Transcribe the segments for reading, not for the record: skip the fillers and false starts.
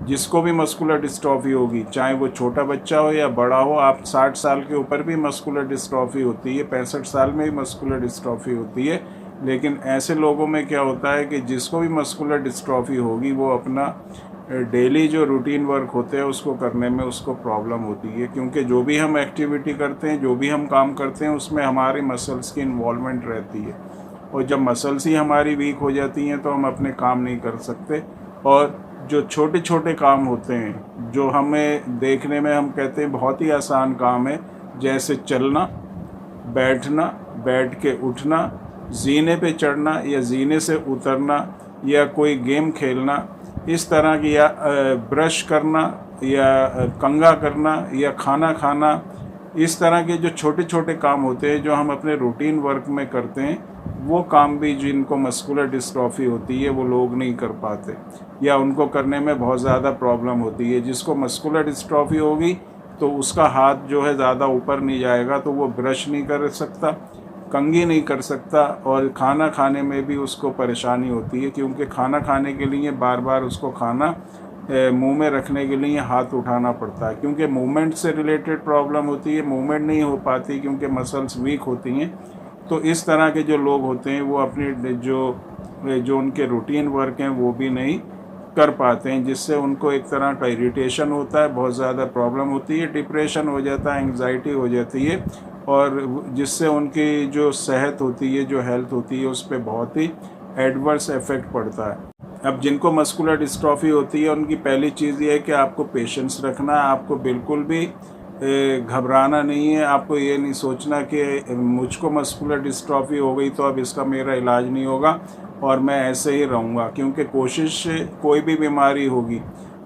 जिसको भी muscular dystrophy होगी, चाहे वो छोटा बच्चा हो या बड़ा हो, आप 60 साल के ऊपर भी मस्कुलर डिस्ट्रॉफी होती है, 65 साल में भी मस्कुलर डिस्ट्रॉफी होती है। लेकिन ऐसे लोगों में क्या होता है कि जिसको भी मस्कुलर डिस्ट्रॉफी होगी वो अपना डेली जो रूटीन वर्क होते हैं उसको करने में उसको प्रॉब्लम होती है, क्योंकि जो भी हम एक्टिविटी करते हैं, जो भी हम काम करते हैं, उसमें हमारी मसल्स की इन्वॉल्वमेंट रहती है। और जब मसल्स ही हमारी वीक हो जाती हैं तो हम अपने काम नहीं कर सकते। और जो छोटे छोटे काम होते हैं, जो हमें देखने में हम कहते हैं बहुत ही आसान काम है, जैसे चलना, बैठना, बैठ के उठना, जीने पे चढ़ना या जीने से उतरना, या कोई गेम खेलना, इस तरह की, या ब्रश करना, या कंघा करना, या खाना खाना, इस तरह के जो छोटे छोटे काम होते हैं जो हम अपने रूटीन वर्क में करते हैं, वो काम भी जिनको मस्कुलर डिस्ट्रॉफी होती है वो लोग नहीं कर पाते, या उनको करने में बहुत ज़्यादा प्रॉब्लम होती है। जिसको मस्कुलर डिस्ट्रॉफी होगी तो उसका हाथ जो है ज़्यादा ऊपर नहीं जाएगा, तो वो ब्रश नहीं कर सकता, कंघी नहीं कर सकता, और खाना खाने में भी उसको परेशानी होती है, क्योंकि खाना खाने के लिए बार बार उसको खाना मुंह में रखने के लिए हाथ उठाना पड़ता है, क्योंकि मूवमेंट से रिलेटेड प्रॉब्लम होती है, मूवमेंट नहीं हो पाती क्योंकि मसल्स वीक होती हैं। तो इस तरह के जो लोग होते हैं वो अपने जो उनके रूटीन वर्क हैं वो भी नहीं कर पाते हैं, जिससे उनको एक तरह का इरिटेशन होता है, बहुत ज़्यादा प्रॉब्लम होती है, डिप्रेशन हो जाता है, एंग्जाइटी हो जाती है, और जिससे उनकी जो सेहत होती है, जो हेल्थ होती है, उस पर बहुत ही एडवर्स इफ़ेक्ट पड़ता है। अब जिनको मस्कुलर डिस्ट्रॉफी होती है उनकी पहली चीज़ ये है कि आपको पेशेंस रखना है, आपको बिल्कुल भी घबराना नहीं है। आपको ये नहीं सोचना कि मुझको मस्कुलर डिस्ट्रॉफी हो गई तो अब इसका मेरा इलाज नहीं होगा और मैं ऐसे ही रहूँगा, क्योंकि कोशिश, कोई भी बीमारी होगी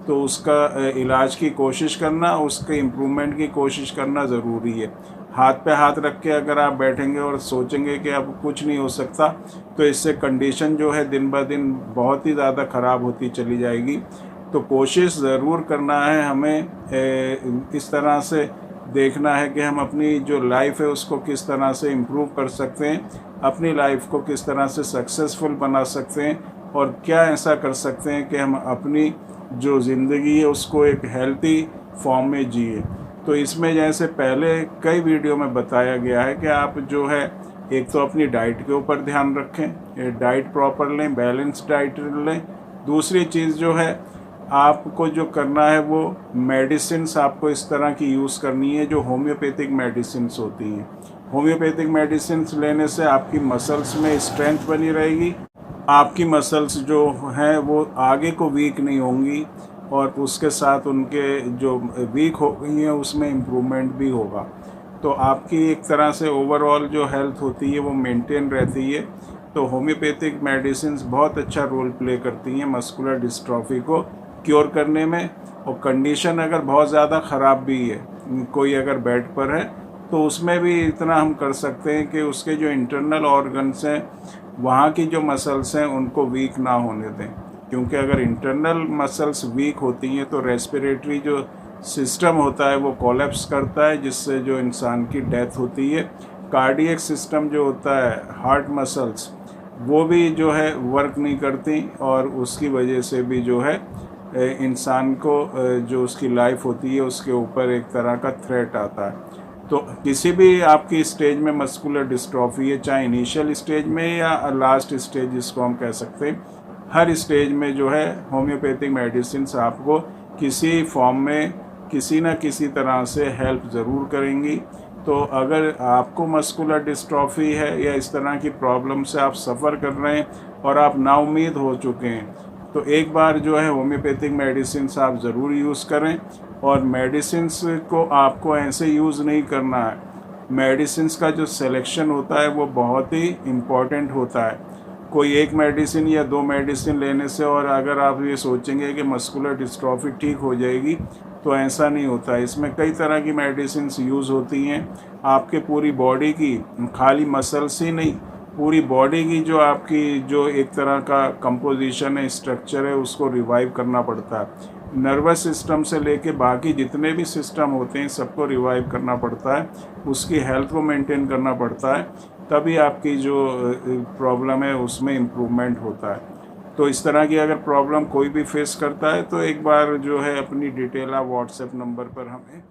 तो उसका इलाज की कोशिश करना, उसके इम्प्रूवमेंट की कोशिश करना ज़रूरी है। हाथ पे हाथ रख के अगर आप बैठेंगे और सोचेंगे कि अब कुछ नहीं हो सकता, तो इससे कंडीशन जो है दिन ब दिन बहुत ही ज़्यादा ख़राब होती चली जाएगी। तो कोशिश ज़रूर करना है हमें, इस तरह से देखना है कि हम अपनी जो लाइफ है उसको किस तरह से इम्प्रूव कर सकते हैं, अपनी लाइफ को किस तरह से सक्सेसफुल बना सकते हैं, और क्या ऐसा कर सकते हैं कि हम अपनी जो ज़िंदगी है उसको एक हेल्थी फॉर्म में जिए। तो इसमें जैसे पहले कई वीडियो में बताया गया है कि आप जो है एक तो अपनी डाइट के ऊपर ध्यान रखें, डाइट प्रॉपर लें, बैलेंस डाइट लें। दूसरी चीज़ जो है आपको जो करना है वो मेडिसिन्स आपको इस तरह की यूज़ करनी है जो होम्योपैथिक मेडिसिन्स होती हैं। होम्योपैथिक मेडिसिन्स लेने से आपकी मसल्स में स्ट्रेंथ बनी रहेगी, आपकी मसल्स जो हैं वो आगे को वीक नहीं होंगी, और उसके साथ उनके जो वीक हो गई हैं उसमें इम्प्रूवमेंट भी होगा। तो आपकी एक तरह से ओवरऑल जो हेल्थ होती है वो मेंटेन रहती है। तो होम्योपैथिक मेडिसिन्स बहुत अच्छा रोल प्ले करती हैं मस्कुलर डिस्ट्रॉफी को क्योर करने में। और कंडीशन अगर बहुत ज़्यादा ख़राब भी है, कोई अगर बेड पर है, तो उसमें भी इतना हम कर सकते हैं कि उसके जो इंटरनल ऑर्गन्स हैं, वहाँ की जो मसल्स हैं उनको वीक ना होने दें, क्योंकि अगर इंटरनल मसल्स वीक होती हैं तो रेस्पिरेटरी जो सिस्टम होता है वो कोलैप्स करता है, जिससे जो इंसान की डेथ होती है। कार्डियक सिस्टम जो होता है, हार्ट मसल्स, वो भी जो है वर्क नहीं करती, और उसकी वजह से भी जो है इंसान को जो उसकी लाइफ होती है उसके ऊपर एक तरह का थ्रेट आता है। तो किसी भी आपकी स्टेज में मस्कुलर डिस्ट्रॉफी है, चाहे इनिशियल स्टेज में या लास्ट स्टेज जिसको हम कह सकते हैं, हर स्टेज में जो है होम्योपैथिक मेडिसिन आपको किसी फॉर्म में किसी न किसी तरह से हेल्प ज़रूर करेंगी। तो अगर आपको मस्कुलर डिस्ट्रॉफी है या इस तरह की प्रॉब्लम से आप सफ़र कर रहे हैं और आप नाउम्मीद हो चुके हैं, तो एक बार जो है होम्योपैथिक मेडिसिन आप ज़रूर यूज़ करें। और मेडिसिन्स को आपको ऐसे यूज़ नहीं करना है, मेडिसिन्स का जो सिलेक्शन होता है वो बहुत ही इम्पॉर्टेंट होता है। कोई एक मेडिसिन या दो मेडिसिन लेने से और अगर आप ये सोचेंगे कि मस्कुलर डिस्ट्रॉफी ठीक हो जाएगी, तो ऐसा नहीं होता है। इसमें कई तरह की मेडिसिन्स यूज़ होती हैं, आपके पूरी बॉडी की, खाली मसल्स ही नहीं, पूरी बॉडी की जो आपकी जो एक तरह का कंपोजिशन है, स्ट्रक्चर है, उसको रिवाइव करना पड़ता है। नर्वस सिस्टम से लेके बाकी जितने भी सिस्टम होते हैं सबको रिवाइव करना पड़ता है, उसकी हेल्थ को मेंटेन करना पड़ता है, तभी आपकी जो प्रॉब्लम है उसमें इम्प्रूवमेंट होता है। तो इस तरह की अगर प्रॉब्लम कोई भी फेस करता है तो एक बार जो है अपनी डिटेल आप व्हाट्सएप नंबर पर हमें